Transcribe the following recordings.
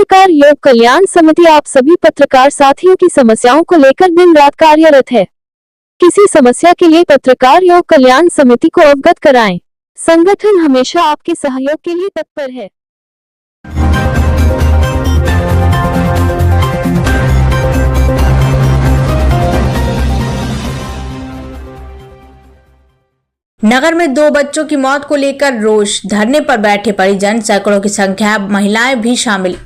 पत्रकार योग कल्याण समिति आप सभी पत्रकार साथियों की समस्याओं को लेकर दिन रात कार्यरत है। किसी समस्या के लिए पत्रकार योग कल्याण समिति को अवगत कराएं। संगठन हमेशा आपके सहयोग के लिए तत्पर है। नगर में 2 बच्चों की मौत को लेकर रोष धरने पर बैठे परिजन, सैकड़ों की संख्या महिलाएं भी शामिल।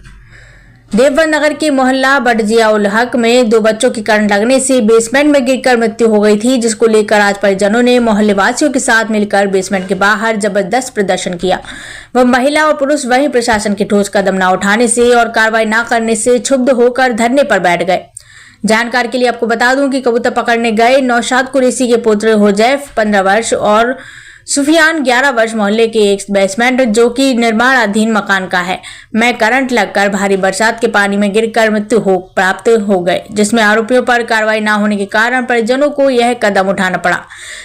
देवबंद नगर के मोहल्ला बड़जिया उल हक में 2 बच्चों की करंट लगने से बेसमेंट में गिरकर मृत्यु हो गई थी, जिसको लेकर आज परिजनों ने मोहल्ले वासियों के साथ मिलकर बेसमेंट के बाहर जबरदस्त प्रदर्शन किया। वह महिला और पुरुष वहीं प्रशासन के ठोस कदम न उठाने से और कार्रवाई न करने से क्षुब्ध होकर धरने पर बैठ गए। जानकारी के लिए आपको बता दूं कि कबूतर पकड़ने गए नौशाद कुरैशी के पुत्र हुजैफ 15 वर्ष और सुफियान 11 वर्ष मोहल्ले के एक बेसमेंट जो कि निर्माणाधीन मकान का है में करंट लगकर भारी बरसात के पानी में गिरकर मृत्यु प्राप्त हो गए, जिसमें आरोपियों पर कार्रवाई न होने के कारण परिजनों को यह कदम उठाना पड़ा,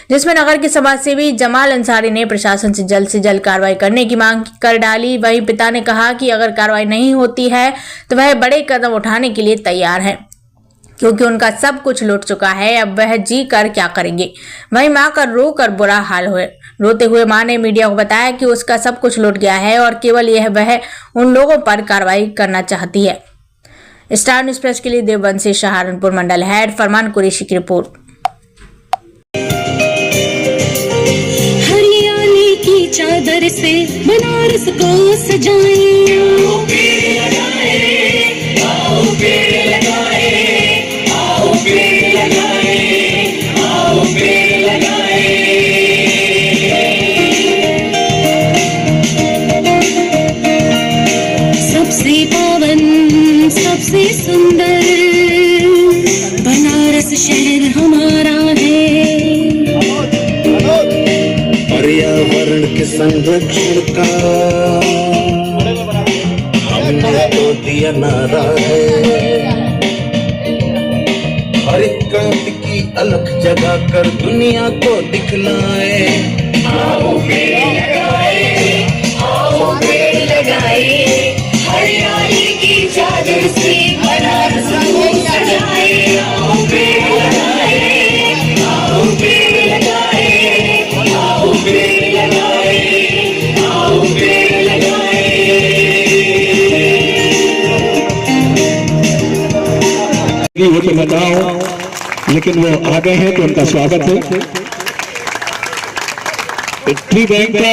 जिसमें नगर के समाजसेवी जमाल अंसारी ने प्रशासन से जल्द कार्रवाई करने की मांग कर डाली। वहीं पिता ने कहा कि अगर कार्रवाई नहीं होती है तो वह बड़े कदम उठाने के लिए तैयार है, क्योंकि उनका सब कुछ लूट चुका है, अब वह जी कर क्या करेंगे। वहीं मां का रो कर बुरा हाल हुए। रोते हुए मां ने मीडिया को बताया कि उसका सब कुछ लूट गया है और केवल यह वह उन लोगों पर कार्रवाई करना चाहती है। स्टार न्यूज़ प्रेस के लिए देवबंद से सहारनपुर मंडल हेड फरमान कुरैशी की रिपोर्ट। हरियाली की चादर से बनारस को सबसे पावन सबसे सुंदर बनारस शहर हमारा है। पर्यावरण के संरक्षण का हमने तो दिया नारा है। हरित क्रांति की अलख जगा कर दुनिया को दिखलाए। आओ पेड़ लगाए, आओ पेड़ लगाए, हरियाली की चादर से बनारस को सजाए। आओ पेड़ लगाए, आओ पेड़ लगाए, आओ पेड़ लगाए, आओ पेड़ लगाए। वो तो बताओ, लेकिन वो आ गए हैं तो उनका स्वागत है। ट्री बैंक का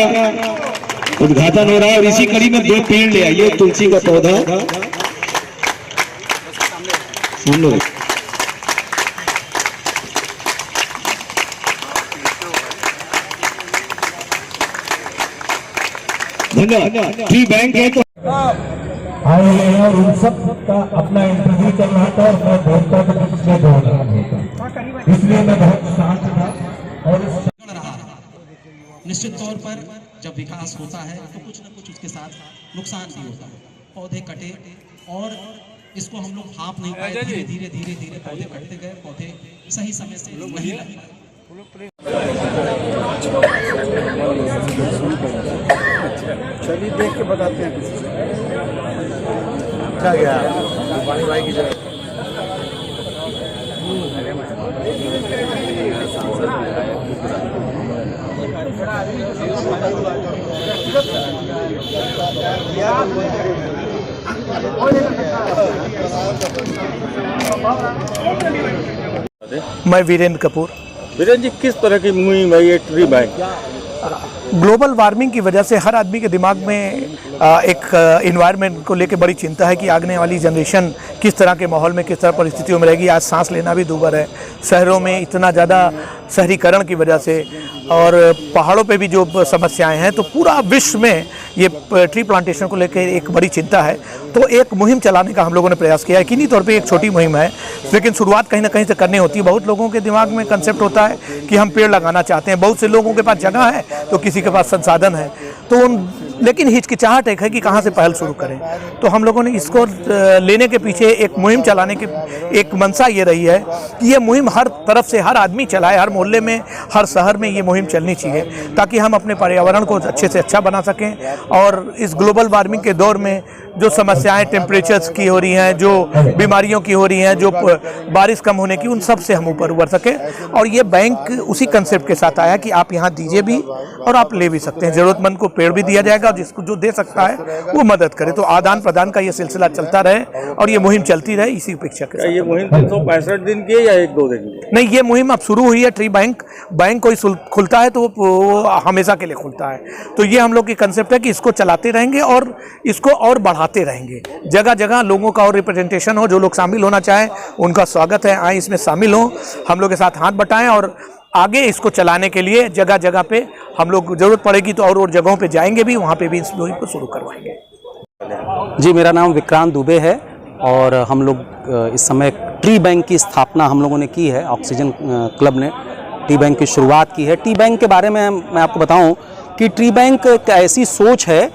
उद्घाटन हो रहा है और इसी कड़ी में 2 पेड़ ले आइए, तुलसी का पौधा सामने। धन्यवाद। ट्री बैंक है तो आए हैं और उन सब का अपना इंटरव्यू चल रहा था और मैं बोलता था कि कुछ नहीं बोलना होता, इसलिए मैं बहुत शांत था। और निश्चित तौर पर जब विकास होता है तो कुछ न कुछ उसके साथ नुकसान भी होता है। पौधे कटे और इसको हम लोग भाप नहीं पाए, धीरे धीरे पौधे कटते गए, पौधे सही समय से नहीं लगे। चलिए देख के बताते हैं। अच्छा गया पानी भाई की जगह। मैं वीरेंद्र कपूर। वीरेंद्र जी, किस तरह की मुहिम है ये ट्री बैंक? ग्लोबल वार्मिंग की वजह से हर आदमी के दिमाग में एक एनवायरनमेंट को लेकर बड़ी चिंता है कि आने वाली जनरेशन किस तरह के माहौल में, किस तरह परिस्थितियों में रहेगी। आज सांस लेना भी दूभर है। शहरों में इतना ज़्यादा शहरीकरण की वजह से और पहाड़ों पे भी जो समस्याएं हैं, तो पूरा विश्व में ये ट्री प्लांटेशन को लेकर एक बड़ी चिंता है। तो एक मुहिम चलाने का हम लोगों ने प्रयास किया है। किन्हीं तौर पे एक छोटी मुहिम है, लेकिन शुरुआत कहीं ना कहीं से करनी होती है। बहुत लोगों के दिमाग में कंसेप्ट होता है कि हम पेड़ लगाना चाहते हैं। बहुत से लोगों के पास जगह है तो किसी के पास संसाधन है। तो लेकिन हिचकिचाहट एक है कि कहाँ से पहल शुरू करें। तो हम लोगों ने इसको लेने के पीछे एक मुहिम चलाने की एक मंशा ये रही है कि ये मुहिम हर तरफ से हर आदमी चलाए, हर मोहल्ले में, हर शहर में ये मुहिम चलनी चाहिए, ताकि हम अपने पर्यावरण को अच्छे से अच्छा बना सकें और इस ग्लोबल वार्मिंग के दौर में जो समस्याएं टेम्परेचर्स की हो रही हैं, जो बीमारियों की हो रही हैं, जो बारिश कम होने की, उन सब से हम ऊपर उभर सकें। और ये बैंक उसी कंसेप्ट के साथ आया कि आप यहाँ दीजिए भी और आप ले भी सकते हैं, ज़रूरतमंद को पेड़ भी दिया जाएगा और जिसको जो दे सकता है वो मदद करे। तो आदान प्रदान का ये सिलसिला चलता रहे और ये मुहिम चलती रहे, इसी अपेक्षा के साथ। ये मुहिम 365 दिन की है या 1-2 दिन की? नहीं, ये मुहिम अब शुरू हुई है। ट्री बैंक कोई खुलता है तो वो हमेशा के लिए खुलता है। तो ये हम लोग की कंसेप्ट है कि इसको चलाते रहेंगे और इसको और बढ़ाते रहेंगे। जगह जगह लोगों का और रिप्रेजेंटेशन हो, जो लोग शामिल होना चाहें उनका स्वागत है, आए इसमें शामिल हों, हम लोग के साथ हाथ बटाएं और आगे इसको चलाने के लिए जगह जगह पे हम लोग ज़रूरत पड़ेगी तो और जगहों पे जाएंगे भी, वहाँ पे भी इस मुहिम को शुरू करवाएंगे। जी, मेरा नाम विक्रांत दुबे है और हम लोग इस समय ट्री बैंक की स्थापना हम लोगों ने की है। ऑक्सीजन क्लब ने ट्री बैंक की शुरुआत की है। ट्री बैंक के बारे में मैं आपको बताऊं कि ट्री बैंक एक ऐसी सोच है,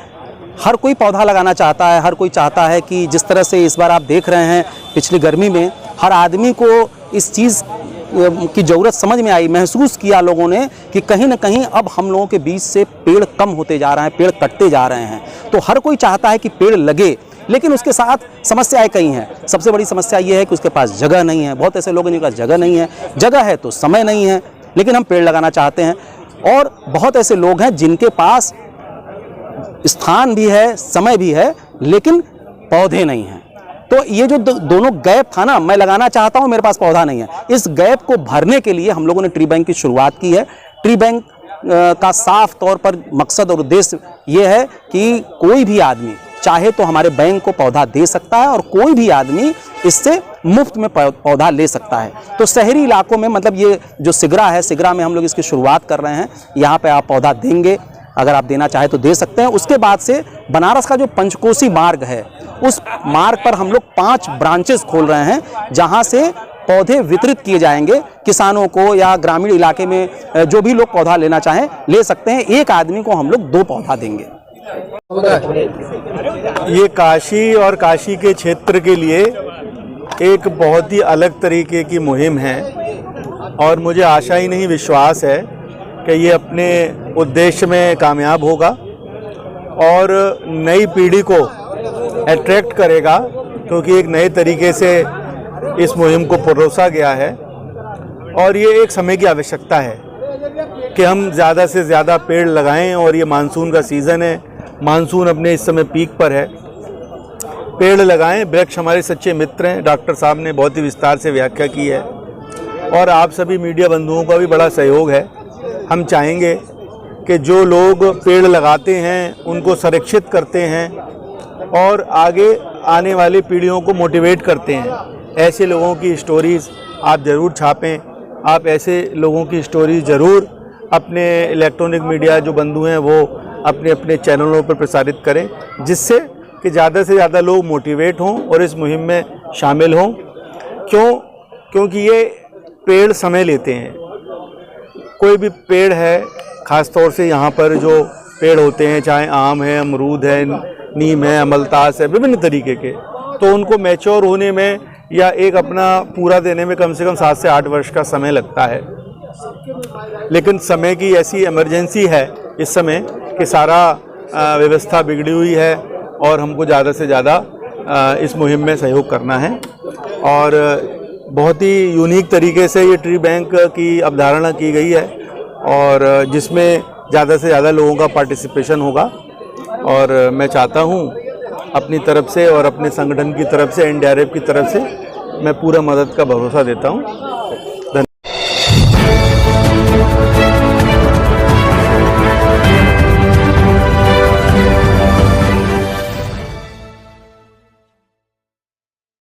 हर कोई पौधा लगाना चाहता है, हर कोई चाहता है कि जिस तरह से इस बार आप देख रहे हैं पिछली गर्मी में हर आदमी को इस चीज़ की ज़रूरत समझ में आई, महसूस किया लोगों ने कि कहीं ना कहीं अब हम लोगों के बीच से पेड़ कम होते जा रहे हैं, पेड़ कटते जा रहे हैं। तो हर कोई चाहता है कि पेड़ लगे, लेकिन उसके साथ समस्याएं कई हैं। सबसे बड़ी समस्या ये है कि उसके पास जगह नहीं है। बहुत ऐसे लोग हैं जिनके पास जगह नहीं है, जगह है तो समय नहीं है, लेकिन हम पेड़ लगाना चाहते हैं। और बहुत ऐसे लोग हैं जिनके पास स्थान भी है, समय भी है, लेकिन पौधे नहीं हैं। तो ये जो दोनों गैप था ना, मैं लगाना चाहता हूँ, मेरे पास पौधा नहीं है, इस गैप को भरने के लिए हम लोगों ने ट्री बैंक की शुरुआत की है। ट्री बैंक का साफ तौर पर मकसद और उद्देश्य ये है कि कोई भी आदमी चाहे तो हमारे बैंक को पौधा दे सकता है और कोई भी आदमी इससे मुफ्त में पौधा ले सकता है। तो शहरी इलाकों में, मतलब ये जो सिगरा है, सिगरा में हम लोग इसकी शुरुआत कर रहे हैं। यहाँ पे आप पौधा देंगे, अगर आप देना चाहे तो दे सकते हैं। उसके बाद से बनारस का जो पंचकोसी मार्ग है, उस मार्ग पर हम लोग 5 ब्रांचेस खोल रहे हैं, जहाँ से पौधे वितरित किए जाएंगे किसानों को, या ग्रामीण इलाके में जो भी लोग पौधा लेना चाहें ले सकते हैं। एक आदमी को हम लोग 2 पौधा देंगे। ये काशी और काशी के क्षेत्र के लिए एक बहुत ही अलग तरीके की मुहिम है और मुझे आशा ही नहीं, विश्वास है कि ये अपने उद्देश्य में कामयाब होगा और नई पीढ़ी को अट्रैक्ट करेगा, क्योंकि एक नए तरीके से इस मुहिम को परोसा गया है। और ये एक समय की आवश्यकता है कि हम ज़्यादा से ज़्यादा पेड़ लगाएं। और ये मानसून का सीज़न है, मानसून अपने इस समय पीक पर है। पेड़ लगाएं, वृक्ष हमारे सच्चे मित्र हैं। डॉक्टर साहब ने बहुत ही विस्तार से व्याख्या की है और आप सभी मीडिया बंधुओं का भी बड़ा सहयोग है। हम चाहेंगे कि जो लोग पेड़ लगाते हैं उनको संरक्षित करते हैं और आगे आने वाली पीढ़ियों को मोटिवेट करते हैं। ऐसे लोगों की स्टोरीज़ आप ज़रूर छापें। आप ऐसे लोगों की स्टोरीज ज़रूर अपने इलेक्ट्रॉनिक मीडिया जो बंधु हैं वो अपने अपने चैनलों पर प्रसारित करें, जिससे कि ज़्यादा से ज़्यादा लोग मोटिवेट हों और इस मुहिम में शामिल हों। क्योंकि ये पेड़ समय लेते हैं। कोई भी पेड़ है, ख़ास तौर से यहाँ पर जो पेड़ होते हैं, चाहे आम है, अमरूद है, नीम है, अमलतास है, विभिन्न तरीके के, तो उनको मैच्योर होने में या एक अपना पूरा देने में कम से कम 7 से 8 वर्ष का समय लगता है। लेकिन समय की ऐसी इमरजेंसी है इस समय कि सारा व्यवस्था बिगड़ी हुई है और हमको ज़्यादा से ज़्यादा इस मुहिम में सहयोग करना है। और बहुत ही यूनिक तरीके से ये ट्री बैंक की अवधारणा की गई है और जिसमें ज़्यादा से ज़्यादा लोगों का पार्टिसिपेशन होगा। और मैं चाहता हूँ अपनी तरफ से और अपने संगठन की तरफ से, NDRF की तरफ से मैं पूरा मदद का भरोसा देता हूँ